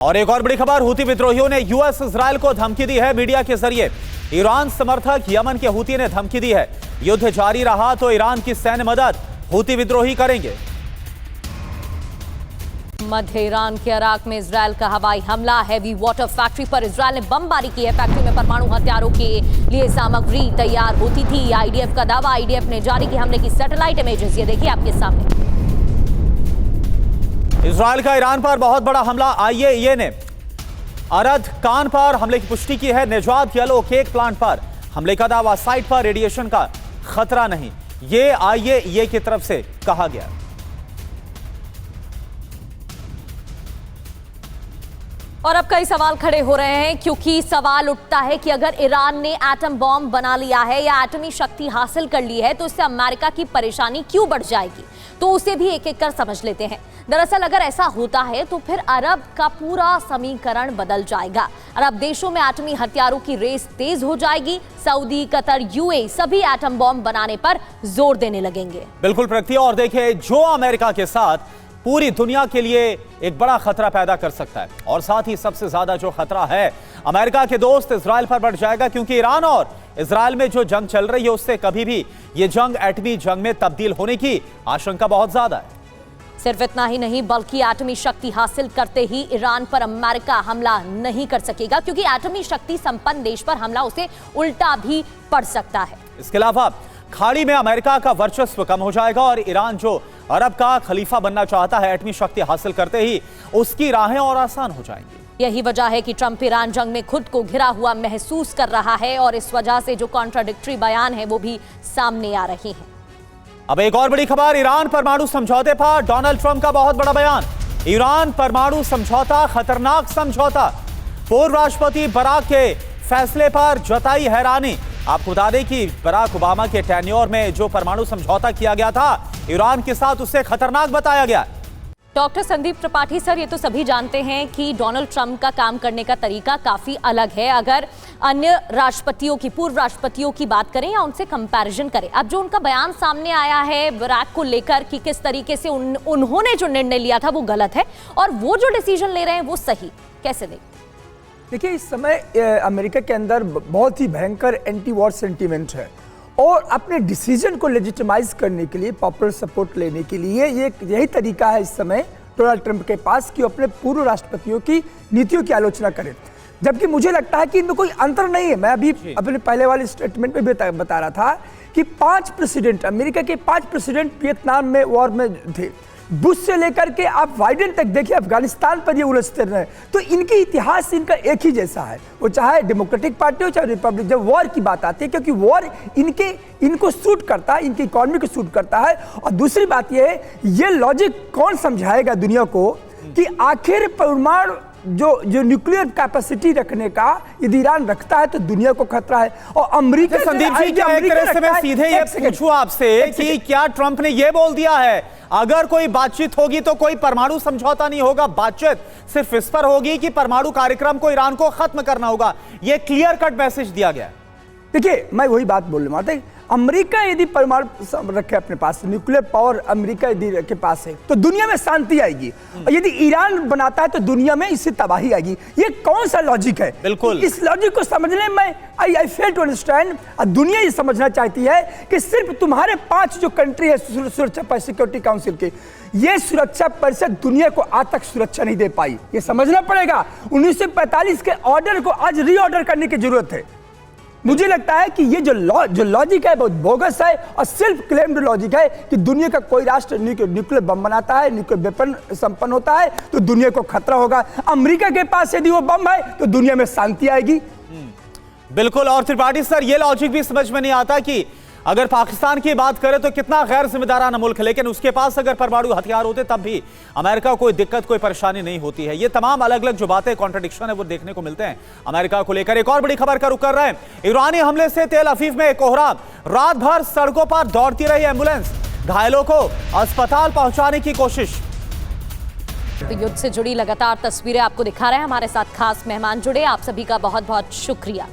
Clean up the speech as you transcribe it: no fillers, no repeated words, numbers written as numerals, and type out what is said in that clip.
और एक और बड़ी खबर, हूती विद्रोहियों ने यूएस इजरायल को धमकी दी है मीडिया के जरिए। ईरान समर्थक यमन के हूती ने धमकी दी है, युद्ध जारी रहा तो ईरान की सैन्य मदद हूती विद्रोही करेंगे। मध्य ईरान के अराक में इजरायल का हवाई हमला, हैवी वाटर फैक्ट्री पर इजरायल ने बमबारी की है। फैक्ट्री में परमाणु हथियारों के लिए सामग्री तैयार होती थी। आईडीएफ का दावा, आईडीएफ ने जारी की हमले की सैटेलाइट इमेजेस, ये देखिए आपके सामने। इजरायल का ईरान पर बहुत बड़ा हमला, आईएईए ने अरद कान पर हमले की पुष्टि की है। निजात येलो केक प्लांट पर हमले का दावा, साइट पर रेडिएशन का खतरा नहीं, ये आईएईए की तरफ से कहा गया। और अब कई सवाल खड़े हो रहे हैं, क्योंकि सवाल उठता है कि अगर ईरान ने एटम बॉम्ब बना लिया है या एटमी शक्ति हासिल कर ली है तो इससे अमेरिका की परेशानी क्यों बढ़ जाएगी। तो उसे भी एक एक कर समझ लेते हैं। दरअसल अगर ऐसा होता है तो फिर अरब का पूरा समीकरण बदल जाएगा। अरब देशों में एटमी हथियारों की रेस तेज हो जाएगी। सऊदी, कतर, यूएई सभी एटम बॉम्ब बनाने पर जोर देने लगेंगे। बिल्कुल प्रगति, और देखिए जो अमेरिका के साथ पूरी दुनिया के लिए एक बड़ा खतरा पैदा कर सकता है, और साथ ही सबसे ज्यादा जो खतरा है अमेरिका के दोस्त इजरायल पर बढ़ जाएगा, क्योंकि ईरान और इजरायल में जो जंग चल रही है उससे कभी भी ये जंग एटमी जंग में तब्दील होने की आशंका बहुत ज्यादा है। सिर्फ इतना ही नहीं, बल्कि एटमी शक्ति हासिल करते ही ईरान पर अमेरिका हमला नहीं कर सकेगा, क्योंकि एटमी शक्ति संपन्न देश पर हमला उसे उल्टा भी पड़ सकता है। इसके अलावा खाड़ी में अमेरिका का वर्चस्व कम हो जाएगा और ईरान जो अरब का खलीफा बनना चाहता है, एटमी शक्ति हासिल करते ही उसकी राहें और आसान हो जाएंगी। यही वजह है कि ट्रंप ईरान जंग में खुद को घिरा हुआ महसूस कर रहा है, और इस वजह से जो कॉन्ट्राडिक्टरी बयान है वो भी सामने आ रहे हैं। अब एक और बड़ी खबर, ईरान परमाणु समझौते पर डोनाल्ड ट्रंप का बहुत बड़ा बयान। ईरान परमाणु समझौता खतरनाक समझौता, पूर्व राष्ट्रपति बराक के फैसले पर जताई हैरानी। आपको बता दें कि बराक ओबामा के टेन्योर में जो परमाणु समझौता किया गया था ईरान के साथ, उसे खतरनाक बताया गया। डॉक्टर संदीप त्रिपाठी सर, ये तो सभी जानते हैं कि डोनाल्ड ट्रंप का काम करने का तरीका काफी अलग है। अगर अन्य राष्ट्रपतियों की, पूर्व राष्ट्रपतियों की बात करें या उनसे कंपैरिजन करें, अब जो उनका बयान सामने आया है बराक को लेकर कि किस तरीके से उन्होंने जो निर्णय लिया था वो गलत है और वो जो डिसीजन ले रहे हैं वो सही, कैसे देखें? देखिए, इस समय अमेरिका के अंदर बहुत ही भयंकर एंटी वॉर सेंटीमेंट है, और अपने डिसीजन को लेजिटिमाइज करने के लिए, पॉपुलर सपोर्ट लेने के लिए यही तरीका है इस समय डोनाल्ड ट्रंप के पास कि अपने पूर्व राष्ट्रपतियों की नीतियों की आलोचना करें। जबकि मुझे लगता है कि इनमें कोई अंतर नहीं है। मैं अभी अपने पहले वाले स्टेटमेंट में भी बता रहा था कि 5 प्रेसिडेंट, अमेरिका के 5 प्रेसिडेंट वियतनाम में वॉर में थे। बुश से लेकर के आप बाइडेन तक देखिए, अफगानिस्तान पर ये उलझते रहे। तो इनके इतिहास इनका एक ही जैसा है, वो चाहे डेमोक्रेटिक पार्टी हो चाहे रिपब्लिक। जब वॉर की बात आती है, क्योंकि वॉर इनको सूट करता है, इनकी इकोनॉमी को सूट करता है। और दूसरी बात ये है, ये लॉजिक कौन समझाएगा दुनिया को कि आखिर परमाणु जो न्यूक्लियर कैपेसिटी रखने का यदि ईरान रखता है तो दुनिया को खतरा है। और अमेरिका, संदीप जी, क्या एक तरह से मैं सीधे ये पूछूं आपसे कि क्या ट्रंप ने ये बोल दिया है अगर कोई बातचीत होगी तो कोई परमाणु समझौता नहीं होगा, बातचीत सिर्फ इस पर होगी कि परमाणु कार्यक्रम को ईरान को खत्म करना होगा, ये क्लियर कट मैसेज दिया गया? देखिए, मैं वही बात बोल रहा हूं, अमेरिका यदि परमाणु रखे अपने पास, न्यूक्लियर पावर अमेरिका यदि के पास है तो दुनिया में शांति आएगी, और यदि ईरान बनाता है तो दुनिया में इससे तबाही आएगी। ये कौन सा लॉजिक है? बिल्कुल, इस लॉजिक को समझने में आई फेल टू अंडरस्टैंड। दुनिया ये समझना चाहती है कि सिर्फ तुम्हारे 5 जो कंट्री है सुरक्षा सिक्योरिटी काउंसिल के, ये सुरक्षा परिषद दुनिया को आज तक सुरक्षा नहीं दे पाई। ये समझना पड़ेगा। 1945 के ऑर्डर को आज रीऑर्डर करने की जरूरत है। मुझे लगता है कि ये जो लॉजिक है बहुत बोगस है और सेल्फ क्लेम्ड लॉजिक है कि दुनिया का कोई राष्ट्र न्यूक्लियर बम बनाता है, न्यूक्लियर वेपन संपन्न होता है तो दुनिया को खतरा होगा। अमेरिका के पास यदि वो बम है तो दुनिया में शांति आएगी। बिल्कुल। और त्रिपाठी सर, ये लॉजिक भी समझ में नहीं आता कि अगर पाकिस्तान की बात करें तो कितना गैर जिम्मेदाराना मुल्क है, लेकिन उसके पास अगर परमाणु हथियार होते तब भी अमेरिका को कोई दिक्कत, कोई परेशानी नहीं होती है। ये तमाम अलग अलग जो बातें, कॉन्ट्रडिक्शन है, वो देखने को मिलते हैं अमेरिका को लेकर। एक और बड़ी खबर का रुख कर रहे हैं, ईरानी हमले से तेल अफीफ में कोहराम, रात भर सड़कों पर दौड़ती रही एम्बुलेंस, घायलों को अस्पताल पहुंचाने की कोशिश। तो युद्ध से जुड़ी लगातार तस्वीरें आपको दिखा रहे हैं, हमारे साथ खास मेहमान जुड़े, आप सभी का बहुत बहुत शुक्रिया।